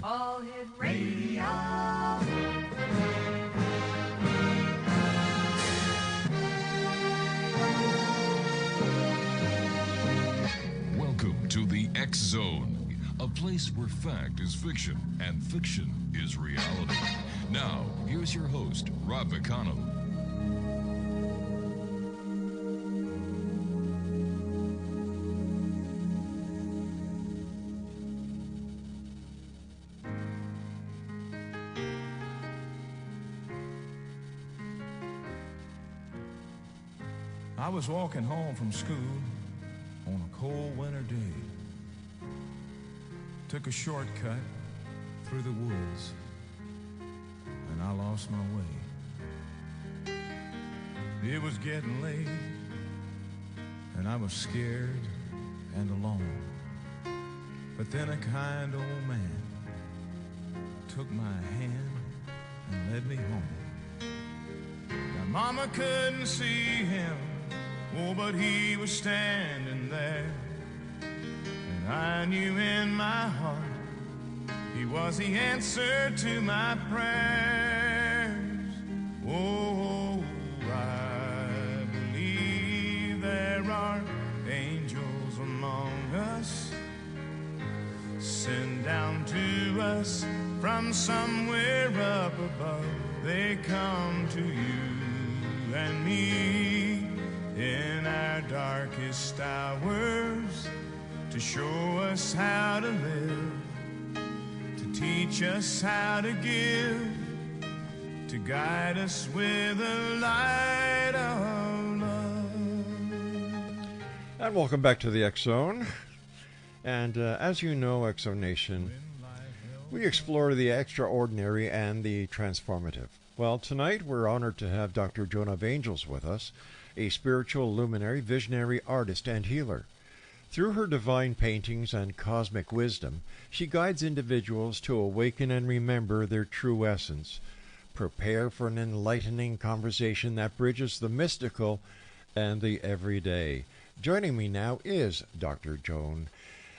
All Hit Radio. Welcome to the X Zone, a place where fact is fiction and fiction is reality. Now, here's your host, Rob McConnell. I was walking home from school on a cold winter day. Took a shortcut through the woods, and I lost my way. It was getting late, and I was scared and alone. But then a kind old man took my hand and led me home. Now, Mama couldn't see him, oh, but he was standing there. And I knew in my heart he was the answer to my prayers. Oh, I believe there are angels among us, sent down to us from somewhere up above. They come to you and me in our darkest hours to show us how to live, to teach us how to give, to guide us with the light of love. And welcome back to the X Zone. And as you know, X Zone Nation, we explore the extraordinary and the transformative. Well, tonight we're honored to have Dr. Joan of Angels with us, a spiritual luminary, visionary artist, and healer. Through her divine paintings and cosmic wisdom, she guides individuals to awaken and remember their true essence. Prepare for an enlightening conversation that bridges the mystical and the everyday. Joining me now is Dr. Joan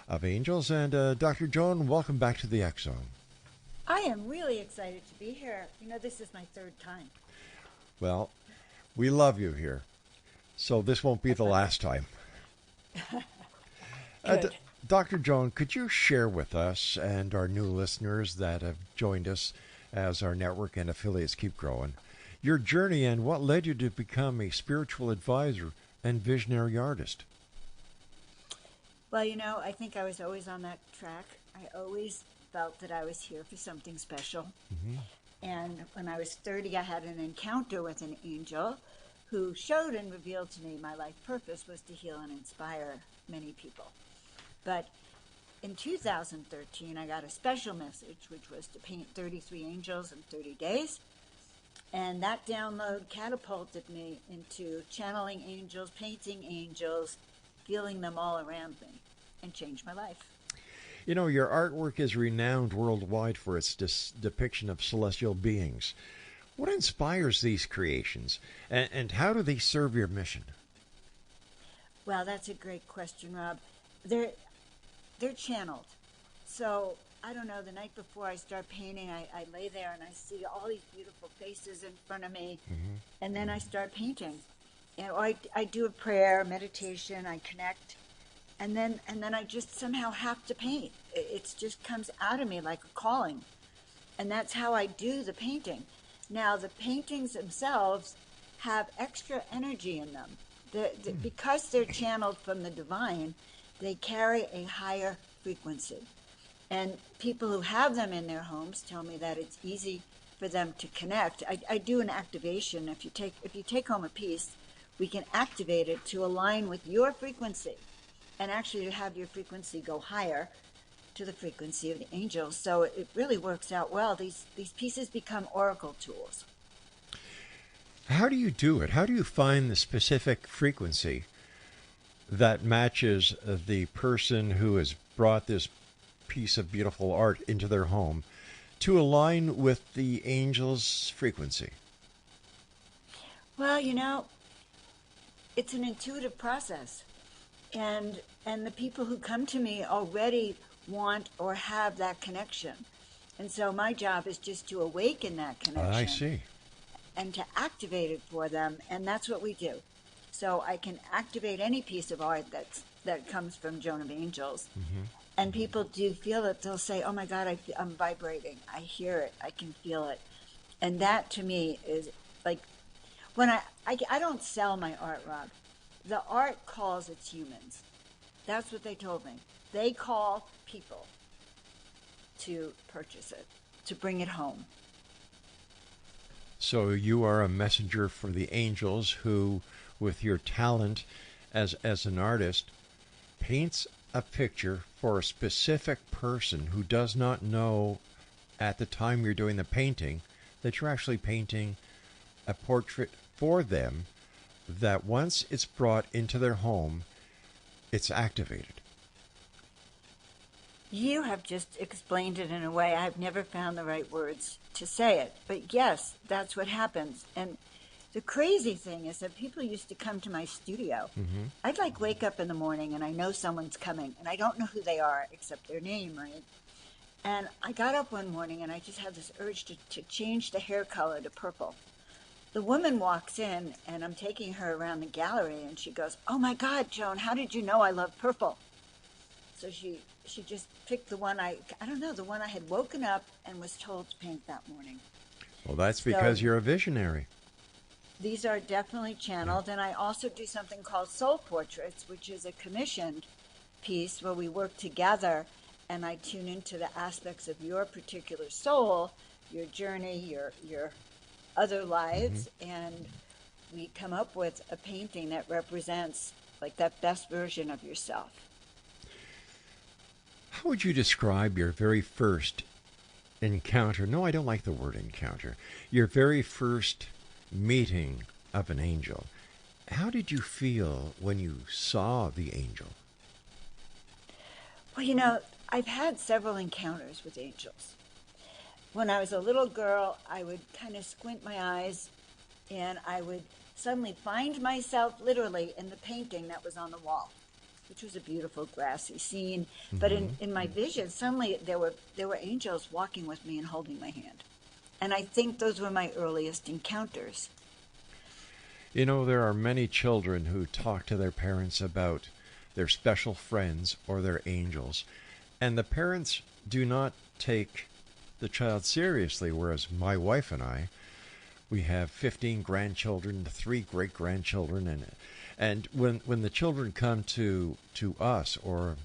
of Angels. And Dr. Joan, welcome back to the X Zone. I am really excited to be here. You know, this is my third time. Well, we love you here. So this won't be the last time. Dr. Joan, could you share with us and our new listeners that have joined us as our network and affiliates keep growing, your journey and what led you to become a spiritual advisor and visionary artist? Well, you know, I think I was always on that track. I always felt that I was here for something special. Mm-hmm. And when I was 30, I had an encounter with an angel who showed and revealed to me my life purpose was to heal and inspire many people. But in 2013, I got a special message, which was to paint 33 angels in 30 days. And that download catapulted me into channeling angels, painting angels, feeling them all around me, and changed my life. You know, your artwork is renowned worldwide for its depiction of celestial beings. What inspires these creations, and how do they serve your mission? Well, that's a great question, Rob. They're channeled. So, I don't know, the night before I start painting, I lay there and I see all these beautiful faces in front of me, mm-hmm. and then I start painting. And I do a prayer, meditation, I connect, and then I just somehow have to paint. It just comes out of me like a calling. And that's how I do the painting. Now, the paintings themselves have extra energy in them. Because they're channeled from the divine, they carry a higher frequency. And people who have them in their homes tell me that it's easy for them to connect. I do an activation. If you take home a piece, we can activate it to align with your frequency and actually to have your frequency go higher to the frequency of the angels. So it really works out well. These pieces become oracle tools. How do you do it? How do you find the specific frequency that matches the person who has brought this piece of beautiful art into their home to align with the angel's frequency? Well, you know, it's an intuitive process. And the people who come to me already want or have that connection. And so my job is just to awaken that connection. I see. And to activate it for them, and that's what we do. So I can activate any piece of art that comes from Joan of Angels. And people do feel it. They'll say, oh my God, I'm vibrating. I hear it. I can feel it. And that to me is like, when I don't sell my art, Rob. The art calls its humans. That's what they told me. They call people to purchase it, to bring it home. So you are a messenger for the angels who, with your talent as an artist, paints a picture for a specific person who does not know at the time you're doing the painting that you're actually painting a portrait for them, that once it's brought into their home, it's activated. You have just explained it in a way I've never found the right words to say it. But yes, that's what happens. And the crazy thing is that people used to come to my studio. I'd like wake up in the morning and I know someone's coming and I don't know who they are except their name, right? And I got up one morning and I just had this urge to change the hair color to purple. The woman walks in and I'm taking her around the gallery and she goes, oh my God, Joan, how did you know I love purple? So she just picked the one the one I had woken up and was told to paint that morning. Well, that's because you're a visionary. These are definitely channeled, and I also do something called Soul Portraits, which is a commissioned piece where we work together, and I tune into the aspects of your particular soul, your journey, your other lives, and we come up with a painting that represents like that best version of yourself. How would you describe your very first encounter? No, I don't like the word encounter. Your very first meeting of an angel. How did you feel when you saw the angel? Well, I've had several encounters with angels. When I was a little girl, I would kind of squint my eyes and I would suddenly find myself literally in the painting that was on the wall, which was a beautiful grassy scene. But in my vision, suddenly there were angels walking with me and holding my hand. And I think those were my earliest encounters. You know, there are many children who talk to their parents about their special friends or their angels, and the parents do not take the child seriously, whereas my wife and I, we have 15 grandchildren, 3 great-grandchildren, and when the children come to us, or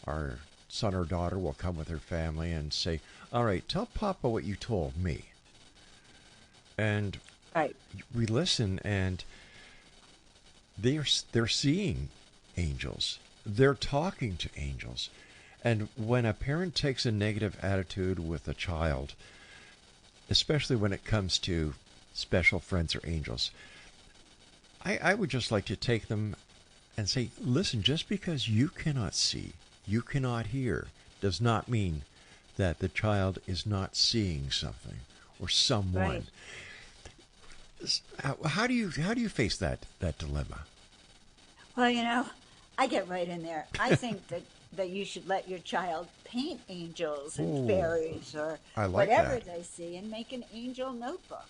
our son or daughter will come with her family and say, all right, tell Papa what you told me. And right. We listen, and they're seeing angels. They're talking to angels. And when a parent takes a negative attitude with a child, especially when it comes to special friends or angels, I would just like to take them and say, listen, just because you cannot see, you cannot hear, does not mean that the child is not seeing something or someone. Right. How do you face that dilemma? Well, I get right in there. I think that you should let your child paint angels and fairies or whatever they see and make an angel notebook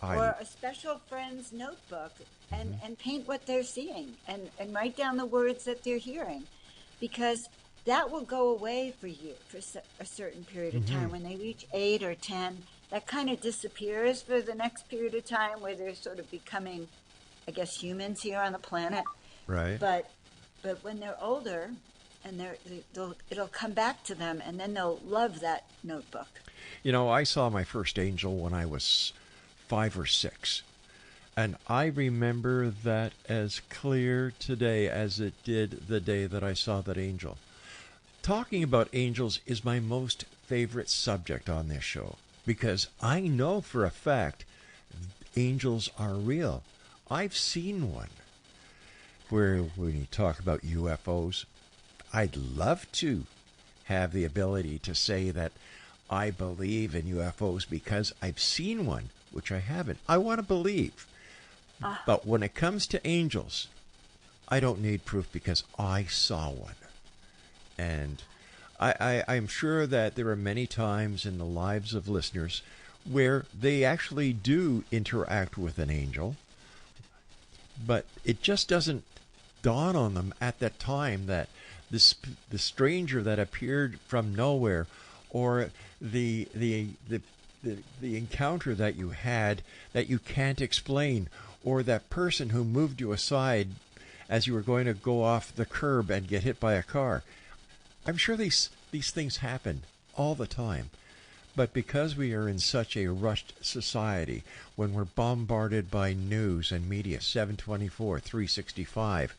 or a special friend's notebook and paint what they're seeing and write down the words that they're hearing, because that will go away for you for a certain period of time. When they reach 8 or 10, that kind of disappears for the next period of time where they're sort of becoming, I guess, humans here on the planet. Right. But when they're older, and it'll come back to them, and then they'll love that notebook. I saw my first angel when I was 5 or 6. And I remember that as clear today as it did the day that I saw that angel. Talking about angels is my most favorite subject on this show, because I know for a fact angels are real. I've seen one. Where when you talk about UFOs, I'd love to have the ability to say that I believe in UFOs because I've seen one, which I haven't. I want to believe. But when it comes to angels, I don't need proof because I saw one. And I'm sure that there are many times in the lives of listeners where they actually do interact with an angel, but it just doesn't dawn on them at that time that the stranger that appeared from nowhere, or the encounter that you had that you can't explain, or that person who moved you aside as you were going to go off the curb and get hit by a car. I'm sure these things happen all the time. But because we are in such a rushed society, when we're bombarded by news and media 724, 365,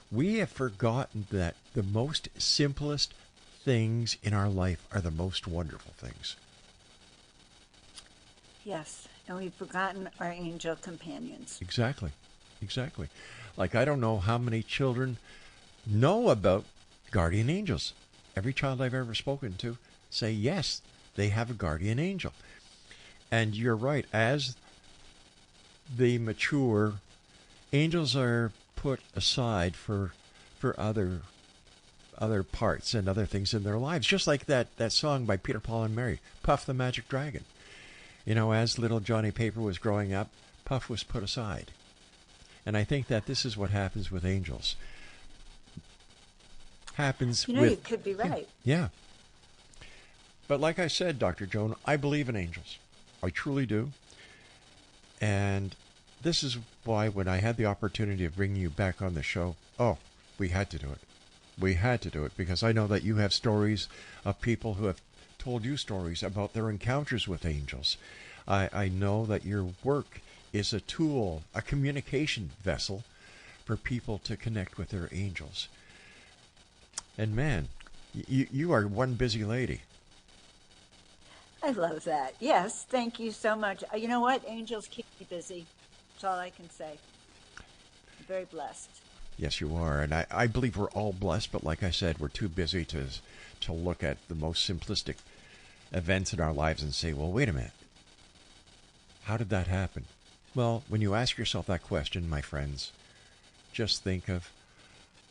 we have forgotten that the most simplest things in our life are the most wonderful things. Yes, and we've forgotten our angel companions. Exactly. Like, I don't know how many children know about guardian angels. Every child I've ever spoken to say yes, they have a guardian angel. And you're right, as they mature, angels are put aside for other parts and other things in their lives. Just like that song by Peter, Paul, and Mary, Puff the Magic Dragon. You know, as little Johnny Paper was growing up, Puff was put aside. And I think that this is what happens with angels. You could be right. Yeah. But like I said, Dr. Joan, I believe in angels. I truly do. And this is why when I had the opportunity of bringing you back on the show, we had to do it. We had to do it because I know that you have stories of people who have told you stories about their encounters with angels. I know that your work is a tool, a communication vessel for people to connect with their angels. And man, you are one busy lady. I love that. Yes, thank you so much. You know what? Angels keep me busy. That's all I can say. I'm very blessed. Yes, you are. And I believe we're all blessed, but like I said, we're too busy to look at the most simplistic events in our lives and say, well, wait a minute. How did that happen? Well, when you ask yourself that question, my friends, just think of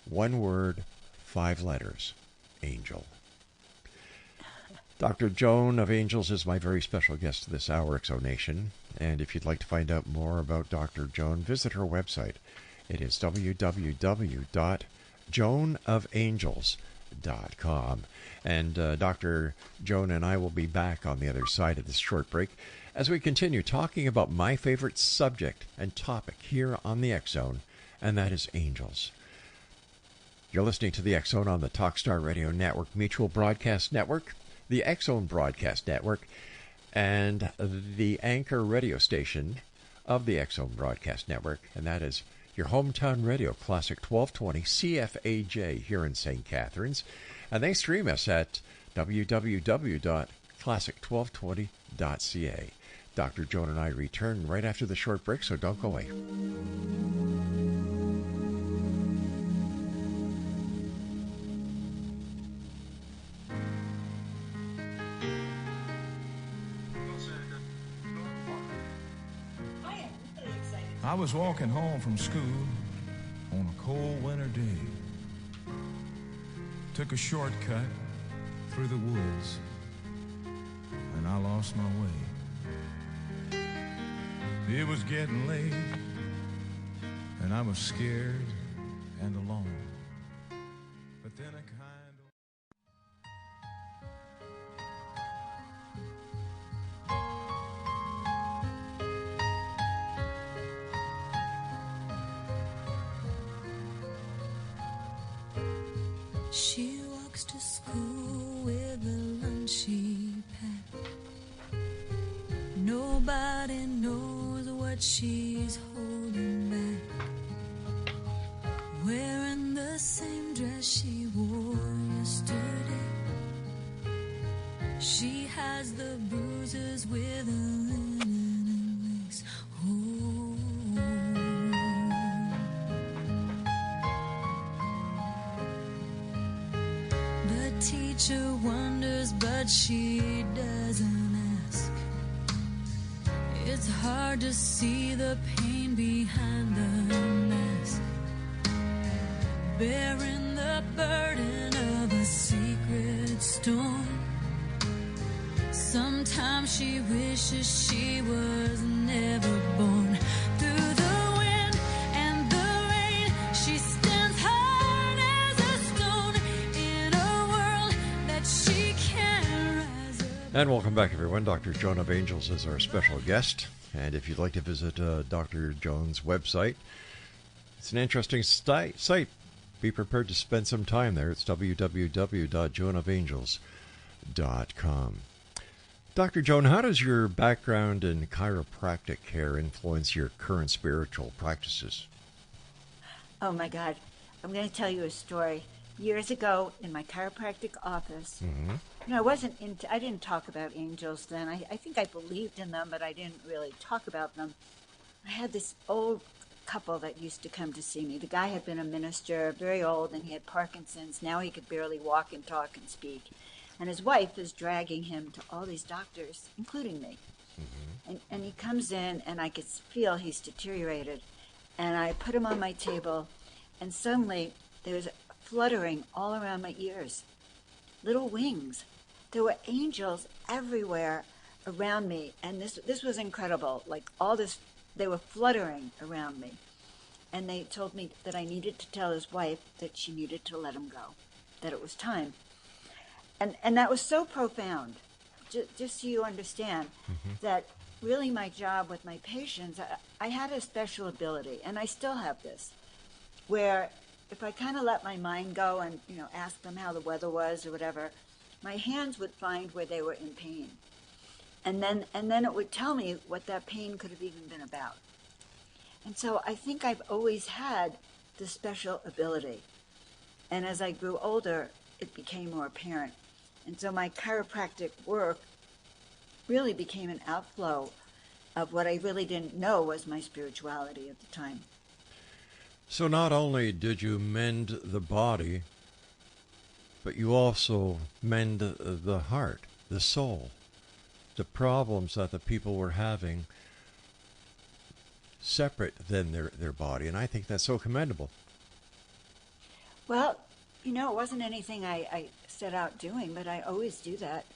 one word, 5 letters, angel. Dr. Joan of Angels is my very special guest this hour, Exonation. And if you'd like to find out more about Dr. Joan, visit her website. It is www.joanofangels.com. And Dr. Joan and I will be back on the other side of this short break as we continue talking about my favorite subject and topic here on the X Zone, and that is angels. You're listening to the X Zone on the Talkstar Radio Network, Mutual Broadcast Network, the X Zone Broadcast Network, and the anchor radio station of the X Zone Broadcast Network, and that is your hometown radio, Classic 1220 CFAJ here in St. Catharines. And they stream us at www.classic1220.ca. Dr. Joan and I return right after the short break, so don't go away. I was walking home from school on a cold winter day. Took a shortcut through the woods, and I lost my way. It was getting late, and I was scared and alone. But then a kind of... She walks to school with a lunch she packed. Nobody knows what she's holding back. Wearing the same dress she wore yesterday. She has the bruises with a linen lace. Oh. The teacher wonders, but she doesn't ask. It's hard to see the pain behind the mask, bearing the burden of a secret Sometimes she wishes she was never born. Through the wind and the rain, she stands hard as a stone in a world that she can't rise up. And welcome back, everyone. Dr. Joan of Angels is our special guest. And if you'd like to visit Dr. Joan's website, it's an interesting site. Be prepared to spend some time there. It's www.joanofangels.com. Dr. Joan, how does your background in chiropractic care influence your current spiritual practices? Oh my God. I'm going to tell you a story. Years ago in my chiropractic office, I didn't talk about angels then. I think I believed in them, but I didn't really talk about them. I had this old couple that used to come to see me. The guy had been a minister, very old, and he had Parkinson's. Now he could barely walk and talk and speak. And his wife is dragging him to all these doctors, including me. And he comes in, and I could feel he's deteriorated. And I put him on my table, and suddenly there was fluttering all around my ears. Little wings. There were angels everywhere around me, and this was incredible. Like all this, they were fluttering around me. And they told me that I needed to tell his wife that she needed to let him go, that it was time. And that was so profound, just so you understand, that really my job with my patients, I had a special ability, and I still have this, where if I kind of let my mind go and, ask them how the weather was or whatever, my hands would find where they were in pain. And then it would tell me what that pain could have even been about. And so I think I've always had this special ability. And as I grew older, it became more apparent. And so my chiropractic work really became an outflow of what I really didn't know was my spirituality at the time. So not only did you mend the body, but you also mend the heart, the soul, the problems that the people were having separate than their body. And I think that's so commendable. Well, it wasn't anything I set out doing, but I always do that.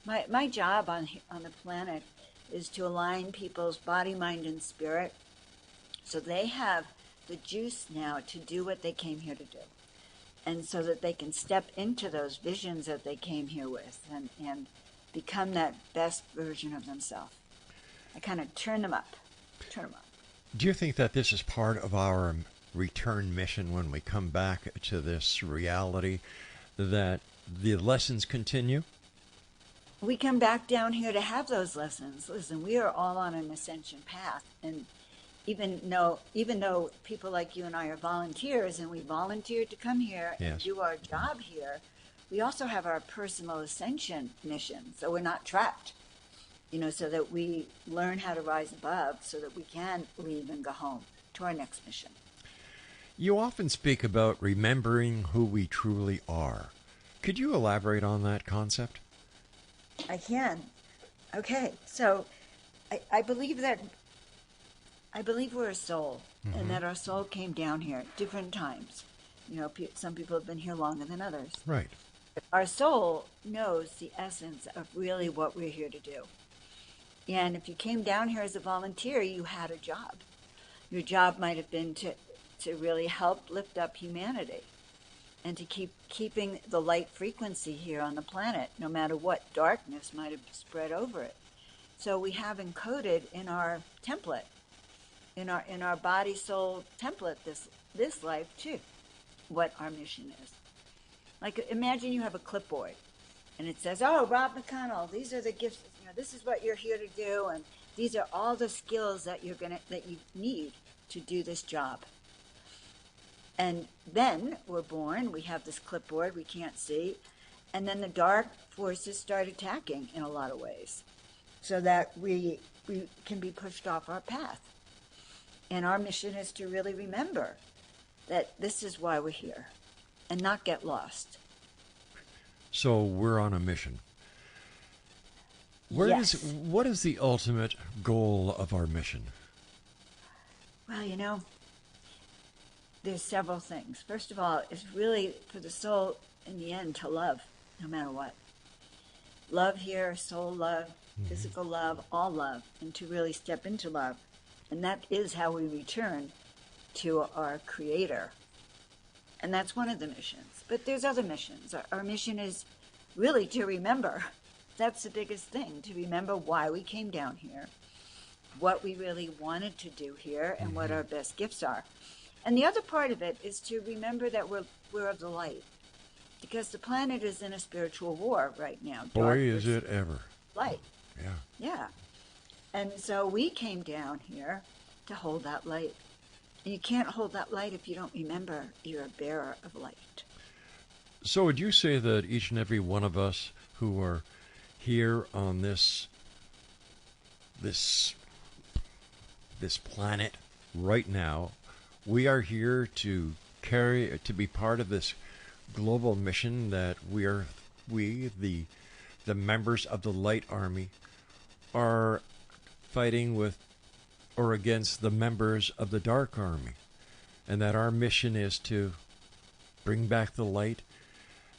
My job on the planet is to align people's body, mind, and spirit so they have the juice now to do what they came here to do. And so that they can step into those visions that they came here with and become that best version of themselves. I kind of turn them up. Do you think that this is part of our return mission when we come back to this reality, that the lessons continue? We come back down here to have those lessons. Listen, we are all on an ascension path, and even though people like you and I are volunteers, and we volunteered to come here and do our job here, we also have our personal ascension mission, so we're not trapped, so that we learn how to rise above so that we can leave and go home to our next mission. You often speak about remembering who we truly are. Could you elaborate on that concept? I can. Okay, so I believe we're a soul, and that our soul came down here at different times. Some people have been here longer than others. Right. Our soul knows the essence of really what we're here to do. And if you came down here as a volunteer, you had a job. Your job might have been to really help lift up humanity and to keeping the light frequency here on the planet, no matter what darkness might have spread over it. So we have encoded in our template, in our body soul template this life too, what our mission is. Like imagine you have a clipboard and it says, "Oh, Rob McConnell, these are the gifts, this is what you're here to do, and these are all the skills that you need to do this job." And then we're born, we have this clipboard we can't see, and then the dark forces start attacking in a lot of ways so that we can be pushed off our path. And our mission is to really remember that this is why we're here and not get lost. So we're on a mission. What is the ultimate goal of our mission? Well, there's several things. First of all, it's really for the soul in the end to love, no matter what. Love here, soul love, physical love, all love, and to really step into love. And that is how we return to our Creator. And that's one of the missions. But there's other missions. Our mission is really to remember. That's the biggest thing, to remember why we came down here, what we really wanted to do here, and what our best gifts are. And the other part of it is to remember that we're of the light. Because the planet is in a spiritual war right now. Boy, is it ever. Light. Yeah. Yeah. And so we came down here to hold that light. And you can't hold that light if you don't remember you're a bearer of light. So would you say that each and every one of us who are here on this planet right now, we are here to be part of this global mission that the members of the Light Army, are fighting with or against the members of the Dark Army, and that our mission is to bring back the light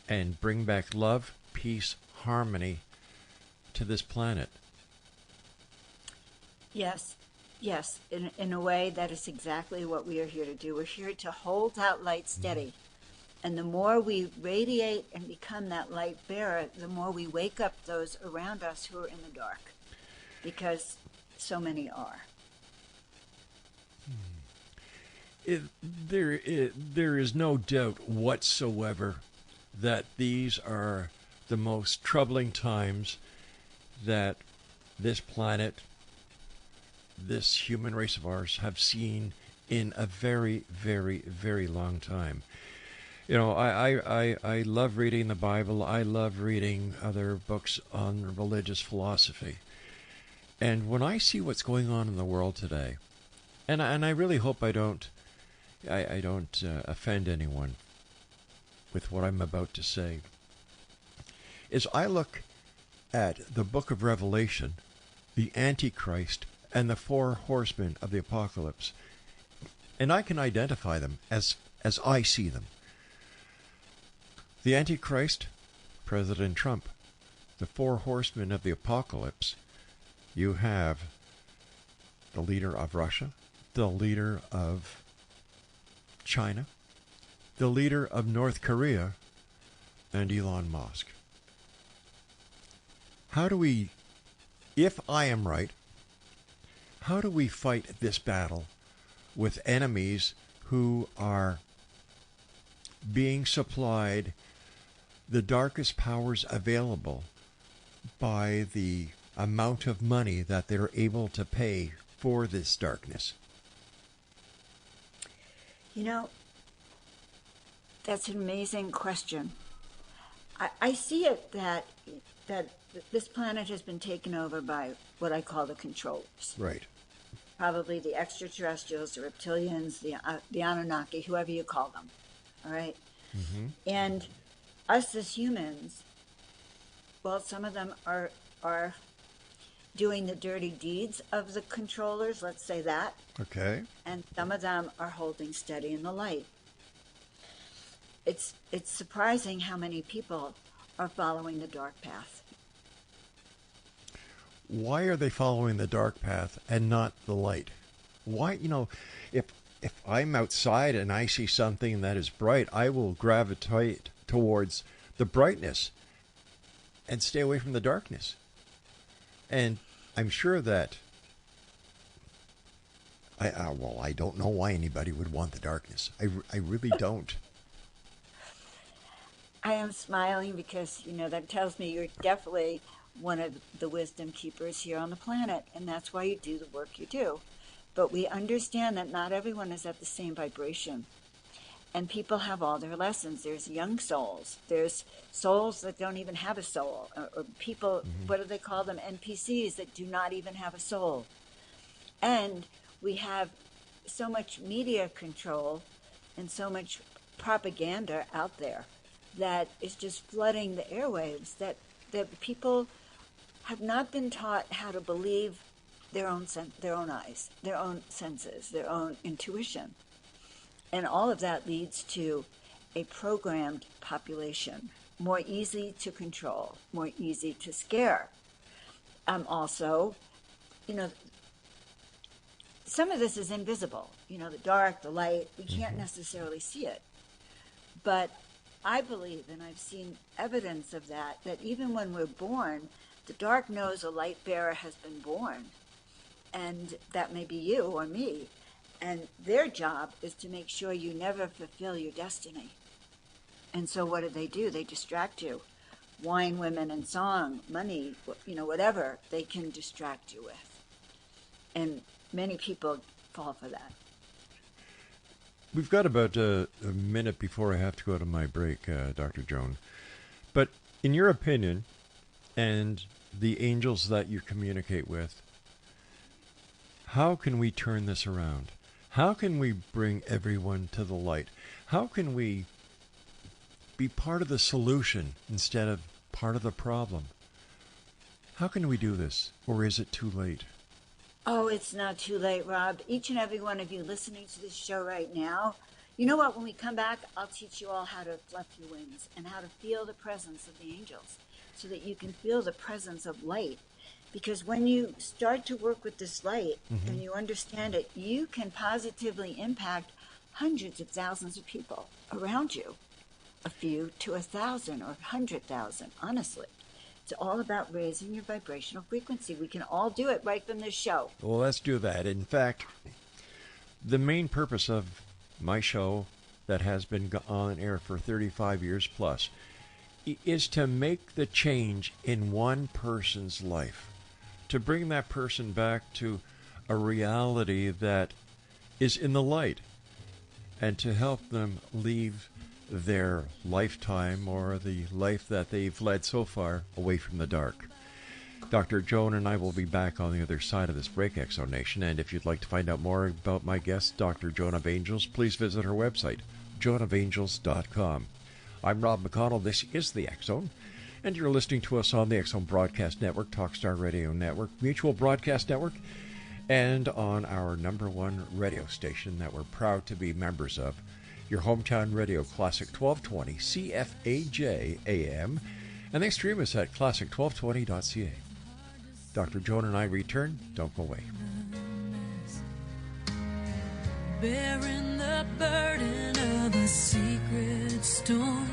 and bring back love, peace, harmony to this planet. Yes. In a way, that is exactly what we are here to do. We're here to hold that light steady. And the more we radiate and become that light bearer, the more we wake up those around us who are in the dark. Because so many are. There is no doubt whatsoever that these are the most troubling times that this planet, this human race of ours, have seen in a very, very, very long time. You know, I love reading the Bible. I love reading other books on religious philosophy. And when I see what's going on in the world today, and I really hope I don't offend anyone with what I'm about to say, is I look at the book of Revelation, the Antichrist, and the 4 horsemen of the apocalypse, and I can identify them as I see them. The Antichrist, President Trump. The 4 horsemen of the apocalypse, you have the leader of Russia, the leader of China, the leader of North Korea, and Elon Musk. How do we, if I am right, how do we fight this battle with enemies who are being supplied the darkest powers available by the amount of money that they're able to pay for this darkness? You know, that's an amazing question. I see it that this planet has been taken over by what I call the controllers. Right. Probably the extraterrestrials, the reptilians, the Anunnaki, whoever you call them. All right? Mm-hmm. And us as humans, well, some of them are doing the dirty deeds of the controllers, let's say that. Okay. And some of them are holding steady in the light. It's surprising how many people are following the dark path. Why are they following the dark path and not the light? Why, if I'm outside and I see something that is bright, I will gravitate towards the brightness and stay away from the darkness. And I'm sure that I don't know why anybody would want the darkness. I really don't. I am smiling because, that tells me you're definitely one of the wisdom keepers here on the planet, and that's why you do the work you do. But we understand that not everyone is at the same vibration. And people have all their lessons. There's young souls. There's souls that don't even have a soul. Or people, what do they call them? NPCs that do not even have a soul. And we have so much media control and so much propaganda out there that is just flooding the airwaves, that people have not been taught how to believe their own eyes, their own senses, their own intuition. And all of that leads to a programmed population, more easy to control, more easy to scare. Also, you know, some of this is invisible. You know, the dark, the light, we can't necessarily see it. But I believe, and I've seen evidence of that, that even when we're born, the dark knows a light bearer has been born. And that may be you or me. And their job is to make sure you never fulfill your destiny. And so what do? They distract you. Wine, women, and song, money, you know, whatever they can distract you with. And many people fall for that. We've got about a minute before I have to go to my break, Dr. Joan. But in your opinion, and the angels that you communicate with, how can we turn this around? How can we bring everyone to the light? How can we be part of the solution instead of part of the problem? How can we do this? Or is it too late? Oh, it's not too late, Rob. Each and every one of you listening to this show right now, you know what? When we come back, I'll teach you all how to fluff your wings and how to feel the presence of the angels so that you can feel the presence of light. Because when you start to work with this light and you understand it, you can positively impact hundreds of thousands of people around you. A few to 1,000 or 100,000, honestly. It's all about raising your vibrational frequency. We can all do it right from this show. Well, let's do that. In fact, the main purpose of my show that has been on air for 35 years plus is to make the change in one person's life, to bring that person back to a reality that is in the light, and to help them leave their lifetime or the life that they've led so far away from the dark. Dr. Joan and I will be back on the other side of this break, Exo Nation, and if you'd like to find out more about my guest, Dr. Joan of Angels, please visit her website, joanofangels.com. I'm Rob McConnell. This is the Exxon, and you're listening to us on the Exxon Broadcast Network, Talkstar Radio Network, Mutual Broadcast Network, and on our #1 radio station that we're proud to be members of, your hometown radio, Classic 1220, CFAJ AM, and they stream us at classic1220.ca. Dr. Joan and I return. Don't go away. Bearing the burden of a secret storm.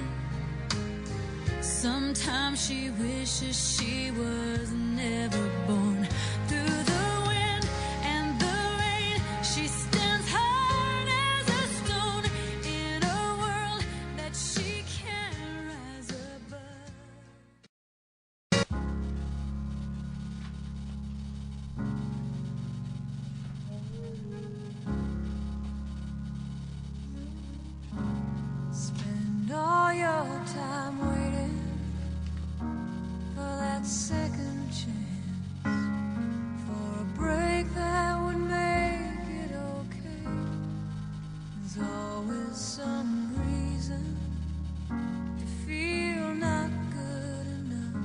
Sometimes she wishes she was never born. Through the wind and the rain, she stands hard as a stone in a world that she can't rise above. Spend all your time waiting for that second chance, for a break that would make it okay. There's always some reason to feel not good enough,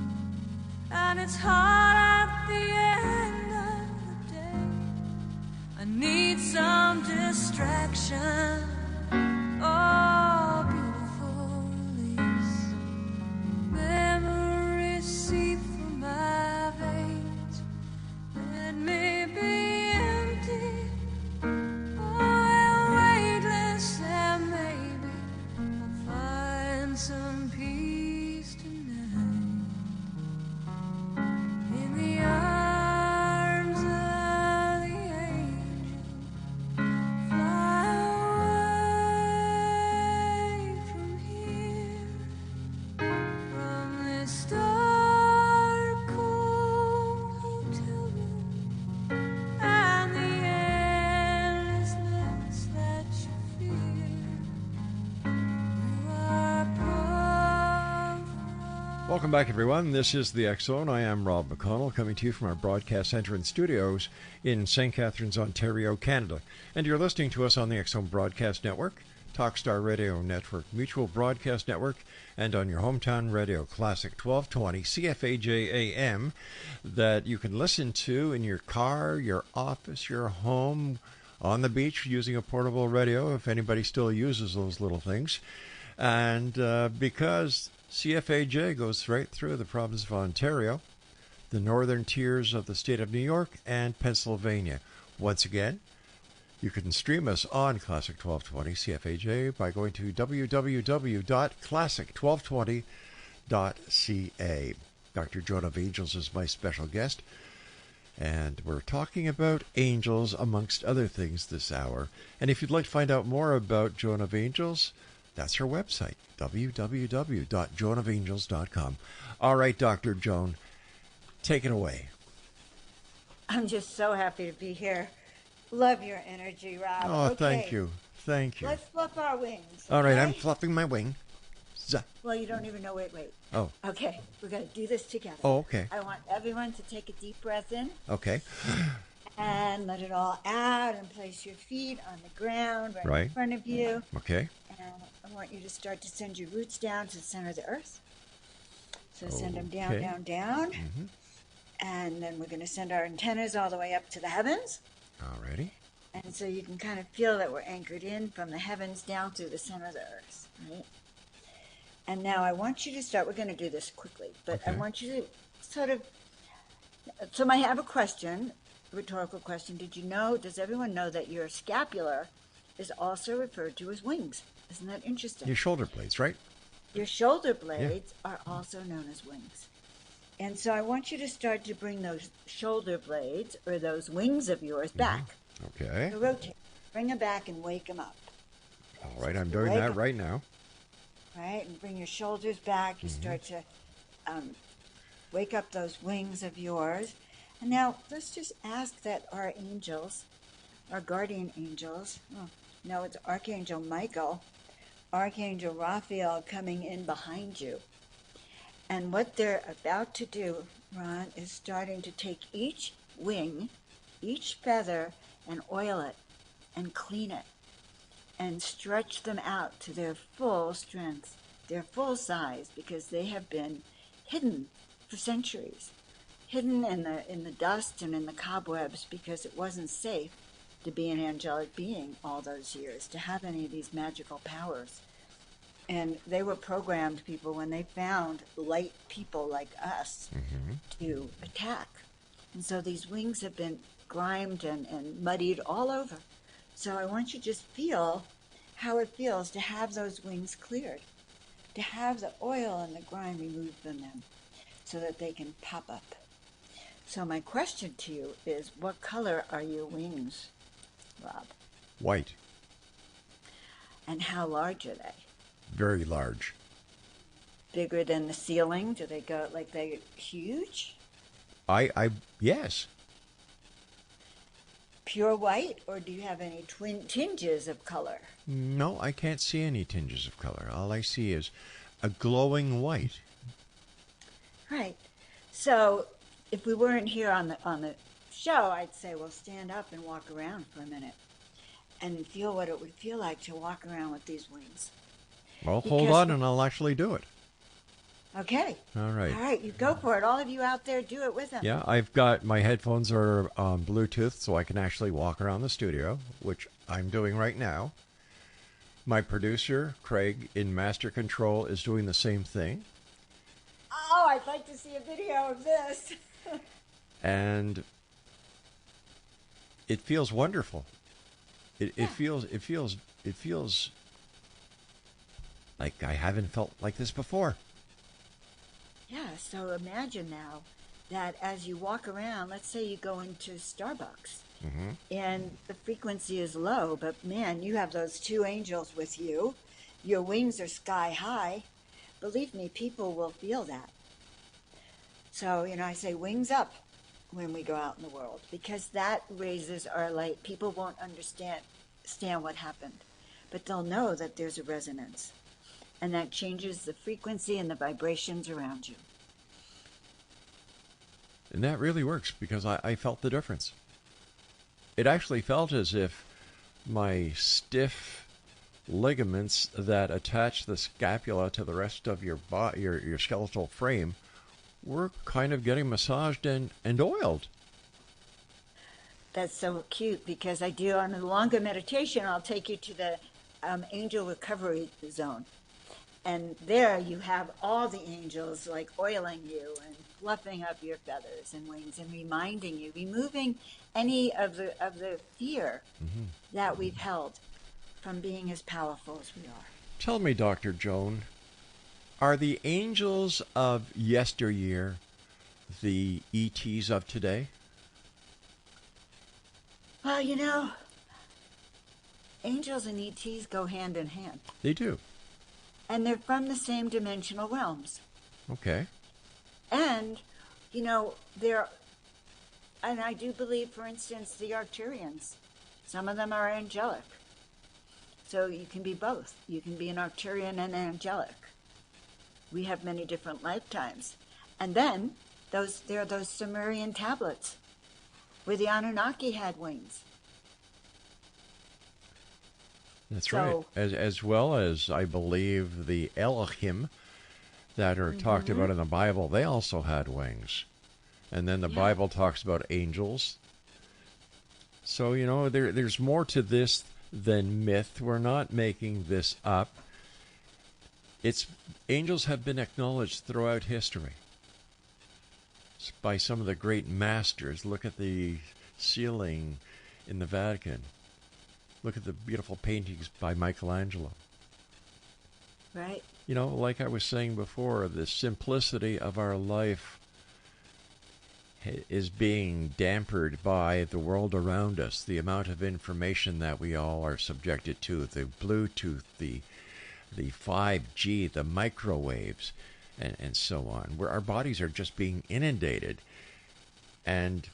and it's hard at the end of the day. I need some distraction. Oh, beautiful release. Memories seep from my veins. Let me be empty. Oh, weightless, and maybe I'll find some peace tonight. In the arms of the angel, fly away from here, from this dark, cold hotel room, and the endlessness that you fear. You are proud. Welcome back, everyone. This is the X-Zone. I am Rob McConnell, coming to you from our broadcast center and studios in St. Catharines, Ontario, Canada. And you're listening to us on the X-Zone Broadcast Network, Talkstar Radio Network, Mutual Broadcast Network, and on your hometown radio, Classic 1220, CFAJ AM, that you can listen to in your car, your office, your home, on the beach using a portable radio, if anybody still uses those little things. And because CFAJ goes right through the province of Ontario, the northern tiers of the state of New York and Pennsylvania. Once again, you can stream us on Classic 1220 CFAJ by going to www.classic1220.ca. Dr. Joan of Angels is my special guest, and we're talking about angels amongst other things this hour. And if you'd like to find out more about Joan of Angels, that's her website, www.joanofangels.com. All right, Dr. Joan, take it away. I'm just so happy to be here. Love your energy, Rob. Oh, okay. Thank you. Thank you. Let's fluff our wings. All right, okay? I'm fluffing my wing. Well, you don't even know. Wait. Oh. Okay, we're going to do this together. Oh, okay. I want everyone to take a deep breath in. Okay. And let it all out and place your feet on the ground right in front of you. Okay. And I want you to start to send your roots down to the center of the earth. So send them down, down. Mm-hmm. And then we're going to send our antennas all the way up to the heavens. Alrighty. And so you can kind of feel that we're anchored in from the heavens down through the center of the earth, right? And now I want you to start, we're going to do this quickly, but I want you to sort of, so I have a question, a rhetorical question. Does everyone know that your scapular is also referred to as wings? Isn't that interesting? Your shoulder blades, right? Your shoulder blades are also known as wings. And so I want you to start to bring those shoulder blades or those wings of yours back. Okay. So rotate. Bring them back and wake them up. All right, I'm doing that right now. Right, and bring your shoulders back. You start to wake up those wings of yours. And now let's just ask that our angels, our guardian angels, it's Archangel Michael, Archangel Raphael coming in behind you. And what they're about to do, Ron, is starting to take each wing, each feather, and oil it and clean it and stretch them out to their full strength, their full size, because they have been hidden for centuries, hidden in the dust and in the cobwebs, because it wasn't safe to be an angelic being all those years, to have any of these magical powers. And they were programmed people when they found light people like us to attack. And so these wings have been grimed and muddied all over. So I want you to just feel how it feels to have those wings cleared, to have the oil and the grime removed from them so that they can pop up. So my question to you is, what color are your wings, Rob? White. And how large are they? Very large. Bigger than the ceiling? Do they go like they're huge? Yes. Pure white, or do you have any tinges of color? No, I can't see any tinges of color. All I see is a glowing white. Right. So if we weren't here on the show, I'd say, well, stand up and walk around for a minute and feel what it would feel like to walk around with these wings. Well, hold on and I'll actually do it. Okay. All right. All right, you go for it. All of you out there, do it with them. Yeah, I've got my headphones are on Bluetooth, so I can actually walk around the studio, which I'm doing right now. My producer, Craig, in Master Control, is doing the same thing. Oh, I'd like to see a video of this. And it feels wonderful. It feels like I haven't felt like this before. Yeah, so imagine now that as you walk around, let's say you go into Starbucks and the frequency is low, but man, you have those two angels with you. Your wings are sky high. Believe me, people will feel that. So, I say wings up when we go out in the world, because that raises our light. People won't understand what happened, but they'll know that there's a resonance. And that changes the frequency and the vibrations around you. And that really works, because I felt the difference. It actually felt as if my stiff ligaments that attach the scapula to the rest of your skeletal frame were kind of getting massaged and oiled. That's so cute, because I do on a longer meditation, I'll take you to the angel recovery zone. And there you have all the angels like oiling you and fluffing up your feathers and wings and reminding you, removing any of the fear that we've held from being as powerful as we are. Tell me, Dr. Joan, are the angels of yesteryear the ETs of today? Well, angels and ETs go hand in hand. They do. And they're from the same dimensional realms. Okay. And, and I do believe, for instance, the Arcturians, some of them are angelic. So you can be both. You can be an Arcturian and angelic. We have many different lifetimes. And then there are those Sumerian tablets where the Anunnaki had wings. That's right. As well as, I believe, the Elohim that are talked about in the Bible, they also had wings. And then the Bible talks about angels. So, there's more to this than myth. We're not making this up. Angels have been acknowledged throughout history by some of the great masters. Look at the ceiling in the Vatican. Look at the beautiful paintings by Michelangelo. Right. Like I was saying before, the simplicity of our life is being dampered by the world around us, the amount of information that we all are subjected to, the Bluetooth, the 5G, the microwaves, and so on, where our bodies are just being inundated. And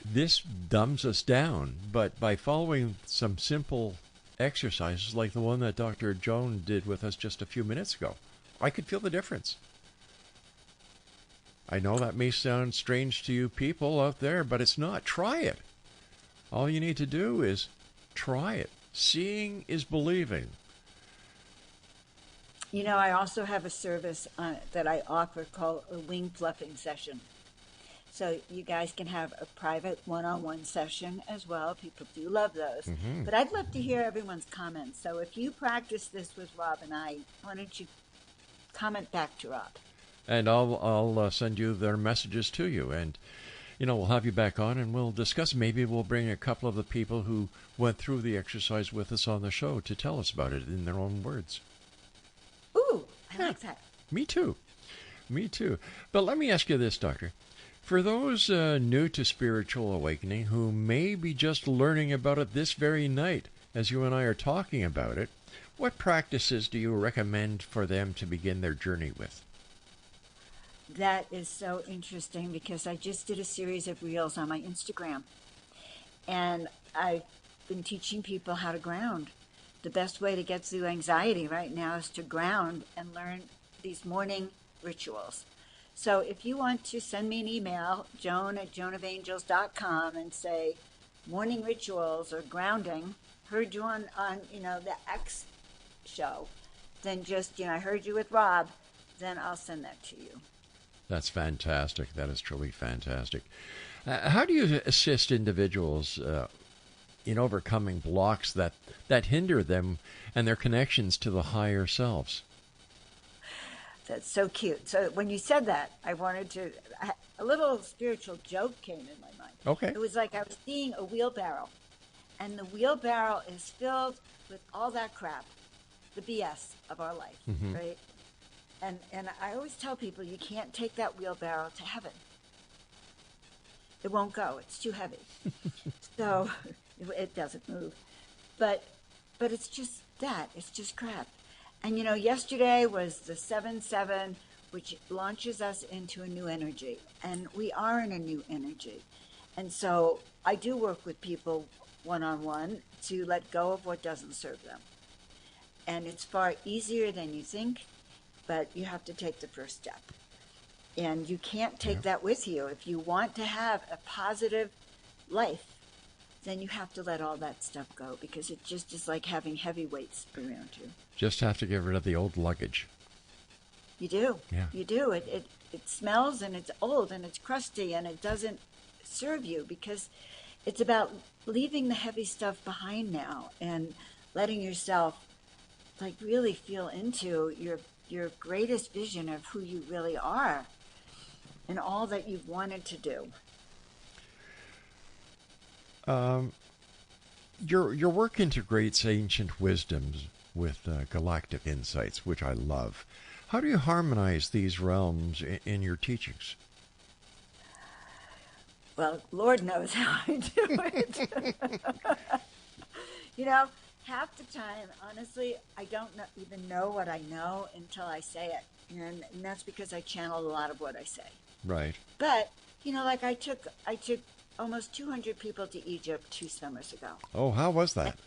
this dumbs us down, but by following some simple exercises like the one that Dr. Joan did with us just a few minutes ago, I could feel the difference. I know that may sound strange to you people out there, but it's not. Try it. All you need to do is try it. Seeing is believing. I also have a service that I offer called a wing fluffing session. So you guys can have a private one-on-one session as well. People do love those. But I'd love to hear everyone's comments. So if you practice this with Rob and I, why don't you comment back to Rob? And I'll send you their messages to you. And, we'll have you back on and we'll discuss. Maybe we'll bring a couple of the people who went through the exercise with us on the show to tell us about it in their own words. Ooh, I like that. Me too. But let me ask you this, Doctor. For those new to spiritual awakening who may be just learning about it this very night, as you and I are talking about it, what practices do you recommend for them to begin their journey with? That is so interesting because I just did a series of reels on my Instagram. And I've been teaching people how to ground. The best way to get through anxiety right now is to ground and learn these morning rituals. So if you want to send me an email, joan@joanofangels.com, and say morning rituals or grounding, heard you on the X show, then just, I heard you with Rob, then I'll send that to you. That's fantastic. That is truly fantastic. How do you assist individuals in overcoming blocks that hinder them and their connections to the higher selves? That's so cute. So when you said that, a little spiritual joke came in my mind. Okay. It was like I was seeing a wheelbarrow, and the wheelbarrow is filled with all that crap, the BS of our life, right? And I always tell people you can't take that wheelbarrow to heaven. It won't go. It's too heavy. So it doesn't move. But it's just that. It's just crap. And, yesterday was the 7/7, which launches us into a new energy. And we are in a new energy. And so I do work with people one-on-one to let go of what doesn't serve them. And it's far easier than you think, but you have to take the first step. And you can't take that with you. If you want to have a positive life, then you have to let all that stuff go because it just is like having heavy weights around you. Just have to get rid of the old luggage. You do. Yeah. You do. It smells and it's old and it's crusty and it doesn't serve you because it's about leaving the heavy stuff behind now and letting yourself really feel into your greatest vision of who you really are in all that you've wanted to do. Your work integrates ancient wisdoms with galactic insights, which I love. How do you harmonize these realms in your teachings? Well, Lord knows how I do it. Half the time, honestly, I don't even know what I know until I say it. And that's because I channel a lot of what I say. Right. But, like I took almost 200 people to Egypt 2 summers ago. Oh, how was that?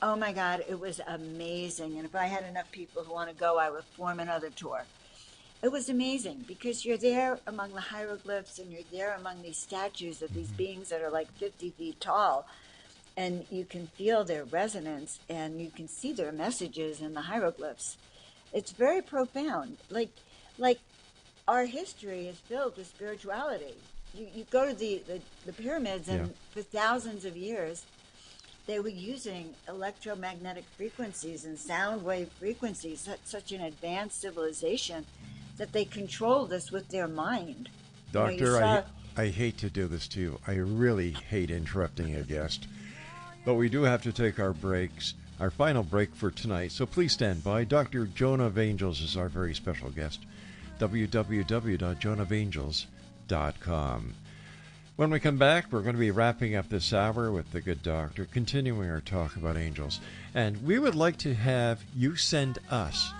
Oh my God, it was amazing. And if I had enough people who want to go, I would form another tour. It was amazing because you're there among the hieroglyphs and you're there among these statues of these beings that are like 50 feet tall. And you can feel their resonance and you can see their messages in the hieroglyphs. It's very profound. Like our history is filled with spirituality. You go to the pyramids, and for thousands of years, they were using electromagnetic frequencies and sound wave frequencies. That's such an advanced civilization that they controlled this with their mind. Doctor, I hate to do this to you. I really hate interrupting a guest. But we do have to take our breaks, our final break for tonight. So please stand by. Dr. Joan of Angels is our very special guest. www.joanofangels.com. When we come back, we're going to be wrapping up this hour with the good doctor, continuing our talk about angels. And we would like to have you send us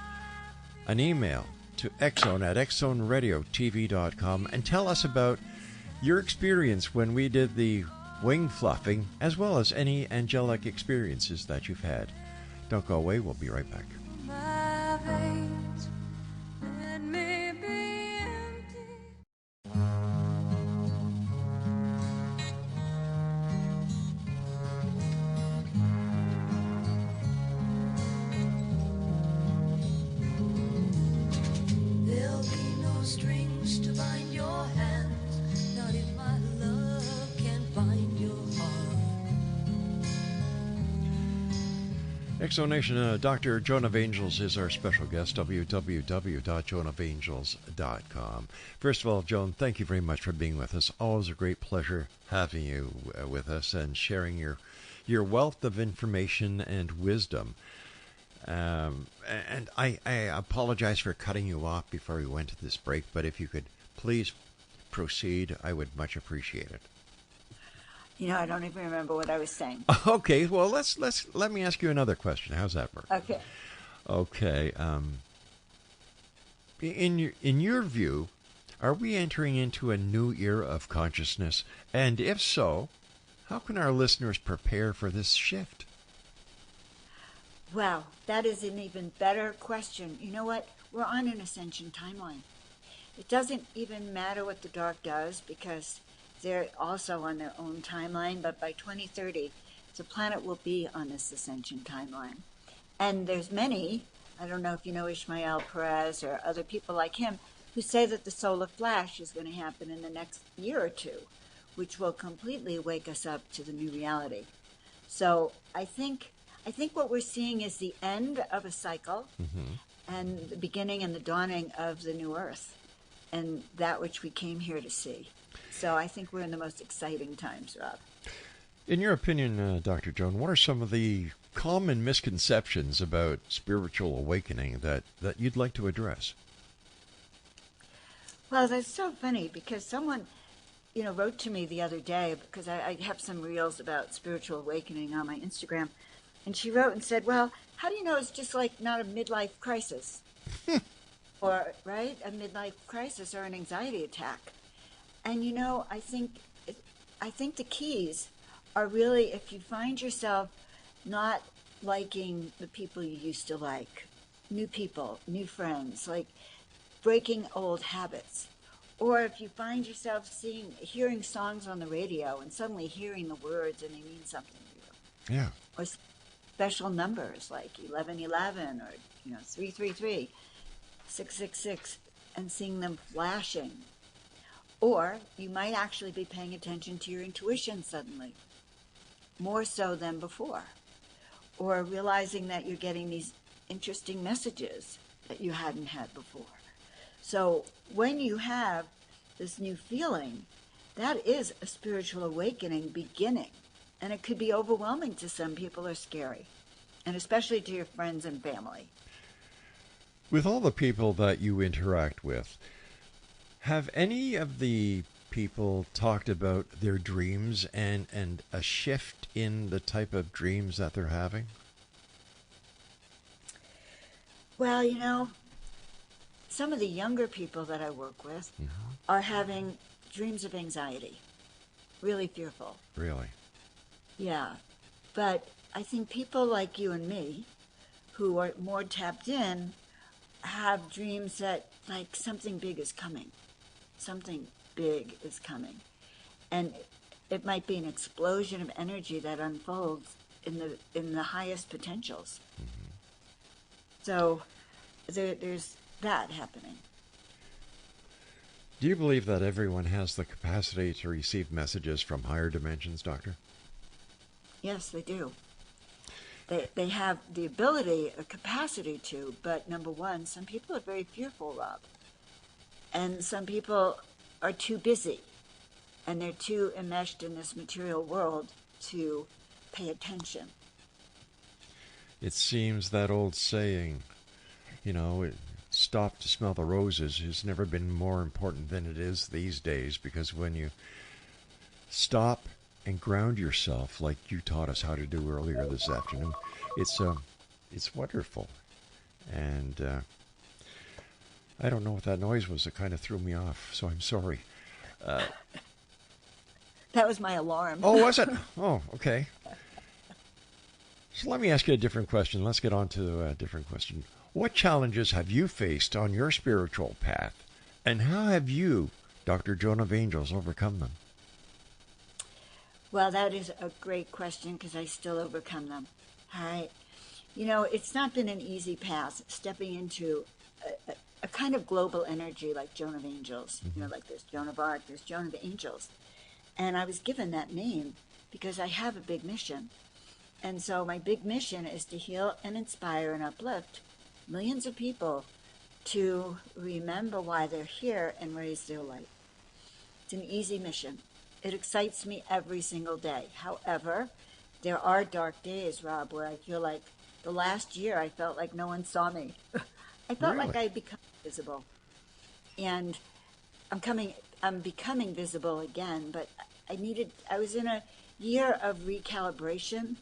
an email to xzone@xzoneradiotv.com and tell us about your experience when we did the wing fluffing, as well as any angelic experiences that you've had. Don't go away. We'll be right back. My veins, let me be empty. There'll be no strings to bind your hands, not if my love can bind your heart. Exonation, Dr. Joan of Angels is our special guest, www.joanofangels.com. First of all, Joan, thank you very much for being with us. Always a great pleasure having you with us and sharing your wealth of information and wisdom. And I apologize for cutting you off before we went to this break, but if you could please proceed, I would much appreciate it. I don't even remember what I was saying. Okay, well, let me ask you another question. How's that work? Okay. Okay. In your view, are we entering into a new era of consciousness? And if so, how can our listeners prepare for this shift? Wow, that is an even better question. You know what? We're on an ascension timeline. It doesn't even matter what the dark does because they're also on their own timeline, but by 2030, the planet will be on this ascension timeline. And there's many, I don't know if you know Ishmael Perez or other people like him, who say that the solar flash is going to happen in the next year or two, which will completely wake us up to the new reality. So I think what we're seeing is the end of a cycle and the beginning and the dawning of the new earth and that which we came here to see. So I think we're in the most exciting times, Rob. In your opinion, Dr. Joan, what are some of the common misconceptions about spiritual awakening that you'd like to address? Well, that's so funny because someone, wrote to me the other day because I have some reels about spiritual awakening on my Instagram. And she wrote and said, well, how do you know it's just like not a midlife crisis? Or, right, a midlife crisis or an anxiety attack. And, I think the keys are really if you find yourself not liking the people you used to like, new people, new friends, like breaking old habits. Or if you find yourself hearing songs on the radio and suddenly hearing the words and they mean something to you. Yeah. Or special numbers like 1111 or 333, 666, and seeing them flashing. Or you might actually be paying attention to your intuition suddenly, more so than before. Or realizing that you're getting these interesting messages that you hadn't had before. So when you have this new feeling, that is a spiritual awakening beginning. And it could be overwhelming to some people or scary, and especially to your friends and family. With all the people that you interact with, have any of the people talked about their dreams and a shift in the type of dreams that they're having? Well, you know, some of the younger people that I work with are having dreams of anxiety, really fearful. Really? Yeah. But I think people like you and me, who are more tapped in, have dreams that, like, something big is coming. Something big is coming. And it might be an explosion of energy that unfolds in the highest potentials. So there's that happening. Do you believe that everyone has the capacity to receive messages from higher dimensions, Doctor? Yes, they do. They have the ability, a capacity to, but number one, some people are very fearful, Rob. And some people are too busy, and they're too enmeshed in this material world to pay attention. It seems that old saying, stop to smell the roses, has never been more important than it is these days, because when you stop and ground yourself, like you taught us how to do earlier this afternoon, it's wonderful. And I don't know what that noise was. It kind of threw me off, so I'm sorry. That was my alarm. Oh, was it? Oh, okay. So let me ask you a different question. Let's get on to a different question. What challenges have you faced on your spiritual path, and how have you, Dr. Joan of Angels, overcome them? Well, that is a great question, because I still overcome them. All right. It's not been an easy path stepping into a kind of global energy like Joan of Angels. Like there's Joan of Arc, there's Joan of Angels. And I was given that name because I have a big mission. And so my big mission is to heal and inspire and uplift millions of people to remember why they're here and raise their light. It's an easy mission. It excites me every single day. However, there are dark days, Rob, where I feel like the last year I felt like no one saw me. I felt like I had become visible. And I'm becoming visible again, but I was in a year of recalibration,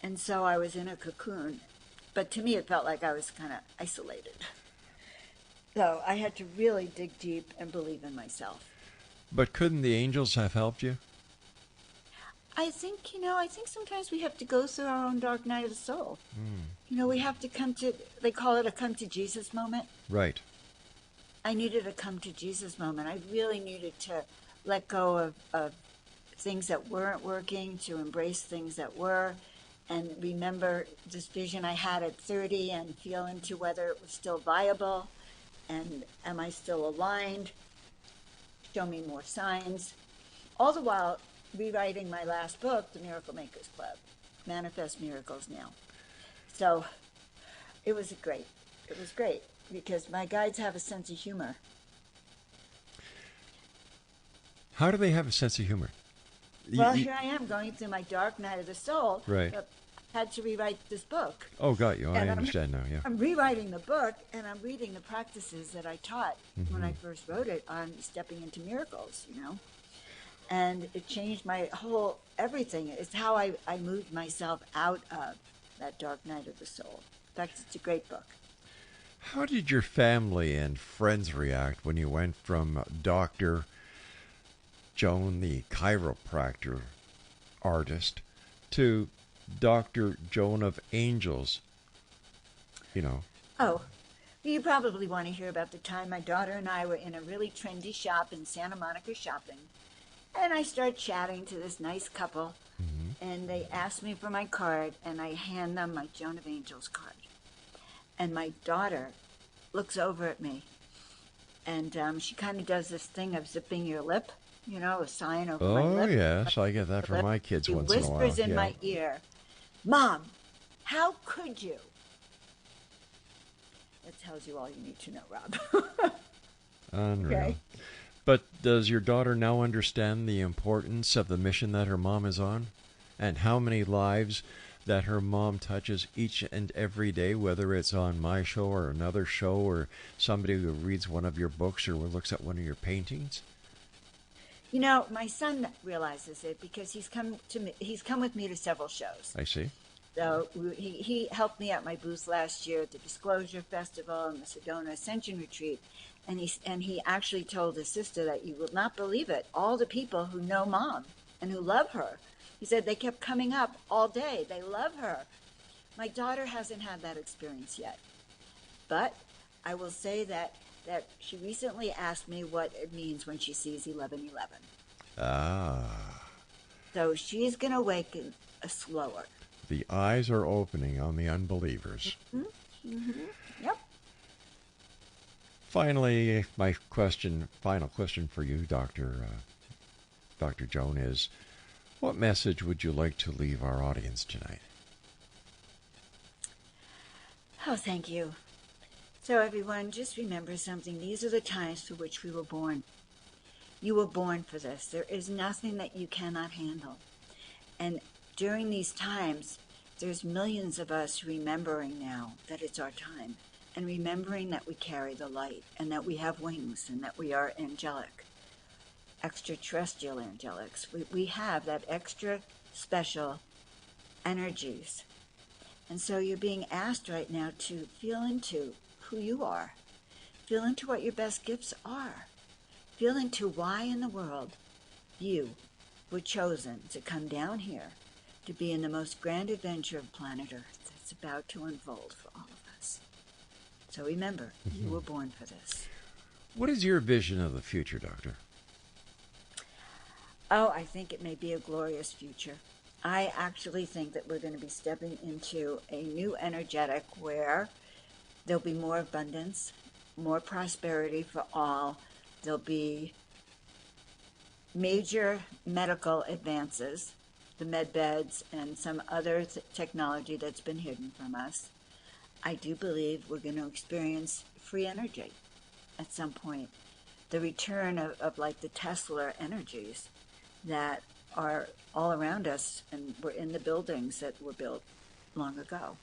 and so I was in a cocoon. But to me, it felt like I was kind of isolated. So I had to really dig deep and believe in myself. But couldn't the angels have helped you? I think sometimes we have to go through our own dark night of the soul. We have to they call it a come to Jesus moment. Right. I needed a come to Jesus moment. I really needed to let go of things that weren't working, to embrace things that were, and remember this vision I had at 30 and feel into whether it was still viable, and am I still aligned? Show me more signs. All the while rewriting my last book, The Miracle Makers Club, Manifest Miracles Now. So it was great. It was great because my guides have a sense of humor. How do they have a sense of humor? Well, here I am going through my dark night of the soul. Right. I had to rewrite this book. Oh, got you. I understand now, yeah. I'm rewriting the book, and I'm reading the practices that I taught when I first wrote it on stepping into miracles, And it changed my whole everything. It's how I moved myself out of that dark night of the soul. In fact, it's a great book. How did your family and friends react when you went from Dr. Joan, the chiropractor artist, to Dr. Joan of Angels, Oh, you probably want to hear about the time my daughter and I were in a really trendy shop in Santa Monica shopping. And I start chatting to this nice couple, and they ask me for my card, and I hand them my Joan of Angels card. And my daughter looks over at me, and she kind of does this thing of zipping your lip, a sign over my lip. Oh, yes, I get that from my kids once in a while. She whispers in my ear, "Mom, how could you?" That tells you all you need to know, Rob. Unreal. Okay? But does your daughter now understand the importance of the mission that her mom is on? And how many lives that her mom touches each and every day, whether it's on my show or another show or somebody who reads one of your books or looks at one of your paintings? You know, my son realizes it because he's come with me to several shows. I see. So he helped me at my booth last year at the Disclosure Festival and the Sedona Ascension Retreat. And he actually told his sister that you will not believe it. All the people who know Mom and who love her, he said they kept coming up all day. They love her. My daughter hasn't had that experience yet. But I will say that she recently asked me what it means when she sees 1111. Ah. So she's going to awaken slower. The eyes are opening on the unbelievers. Mm-hmm. Mm-hmm. Yep. Finally, my final question for you, Dr. Joan, is what message would you like to leave our audience tonight? Oh, thank you. So everyone, just remember something. These are the times for which we were born. You were born for this. There is nothing that you cannot handle. And during these times, there's millions of us remembering now that it's our time. And remembering that we carry the light and that we have wings and that we are angelic, extraterrestrial angelics. We have that extra special energies. And so you're being asked right now to feel into who you are. Feel into what your best gifts are. Feel into why in the world you were chosen to come down here to be in the most grand adventure of planet Earth that's about to unfold for all of us. So remember, you were born for this. What is your vision of the future, Doctor? Oh, I think it may be a glorious future. I actually think that we're going to be stepping into a new energetic where there'll be more abundance, more prosperity for all. There'll be major medical advances, the med beds and some other technology that's been hidden from us. I do believe we're going to experience free energy at some point. The return of like the Tesla energies that are all around us and were in the buildings that were built long ago.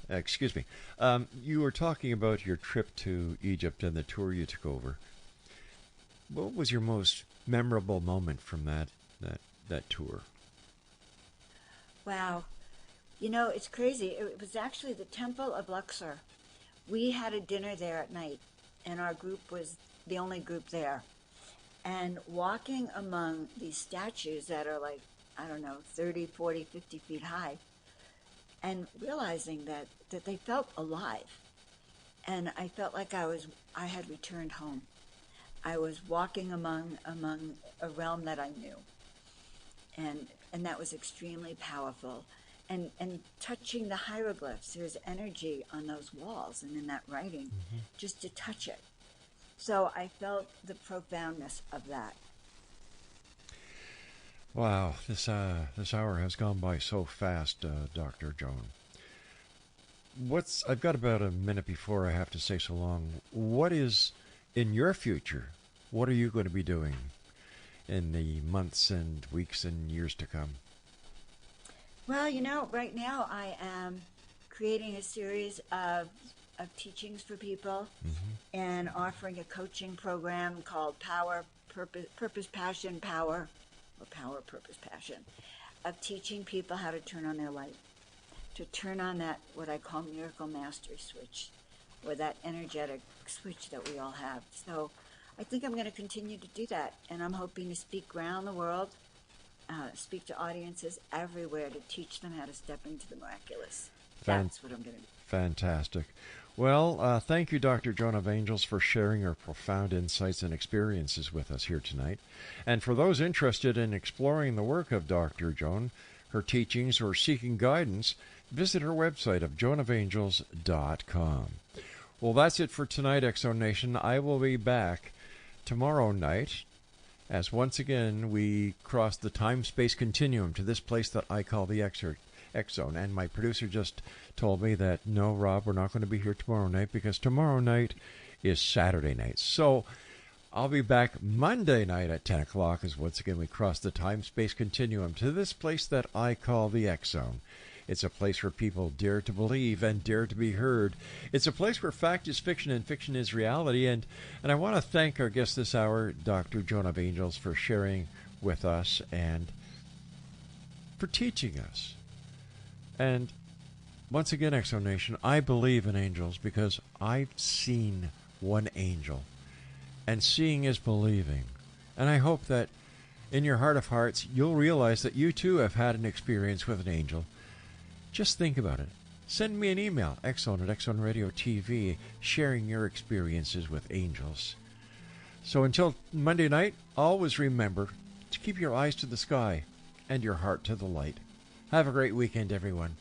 Excuse me. You were talking about your trip to Egypt and the tour you took over. What was your most memorable moment from that tour? Wow. You know, it's crazy. It was actually the Temple of Luxor. We had a dinner there at night, and our group was the only group there. And walking among these statues that are like, I don't know, 30, 40, 50 feet high, and realizing that they felt alive. And I felt like I had returned home. I was walking among a realm that I knew. And that was extremely powerful. And touching the hieroglyphs, there's energy on those walls and in that writing, just to touch it. So I felt the profoundness of that. Wow, this hour has gone by so fast, Dr. Joan. I've got about a minute before I have to say so long. What is in your future? What are you going to be doing in the months and weeks and years to come? Well, you know, right now I am creating a series of teachings for people and offering a coaching program called Purpose, Passion, Power, or Power, Purpose, Passion, of teaching people how to turn on their light, to turn on that, what I call miracle mastery switch, or that energetic switch that we all have. So I think I'm going to continue to do that, and I'm hoping to speak around the world, speak to audiences everywhere to teach them how to step into the miraculous. That's what I'm going to do. Fantastic. Well, thank you, Dr. Joan of Angels, for sharing your profound insights and experiences with us here tonight. And for those interested in exploring the work of Dr. Joan, her teachings, or seeking guidance, visit her website of joanofangels.com. Well, that's it for tonight, Exo Nation. I will be back tomorrow night as once again we cross the time-space continuum to this place that I call the X Zone. And my producer just told me that, no, Rob, we're not going to be here tomorrow night because tomorrow night is Saturday night. So I'll be back Monday night at 10 o'clock as once again we cross the time-space continuum to this place that I call the X Zone. It's a place where people dare to believe and dare to be heard. It's a place where fact is fiction and fiction is reality. And I want to thank our guest this hour, Dr. Joan of Angels, for sharing with us and for teaching us. And once again, Exo Nation, I believe in angels because I've seen one angel. And seeing is believing. And I hope that in your heart of hearts, you'll realize that you too have had an experience with an angel. Just think about it. Send me an email, Exxon at Exxon Radio TV, sharing your experiences with angels. So until Monday night, always remember to keep your eyes to the sky and your heart to the light. Have a great weekend, everyone.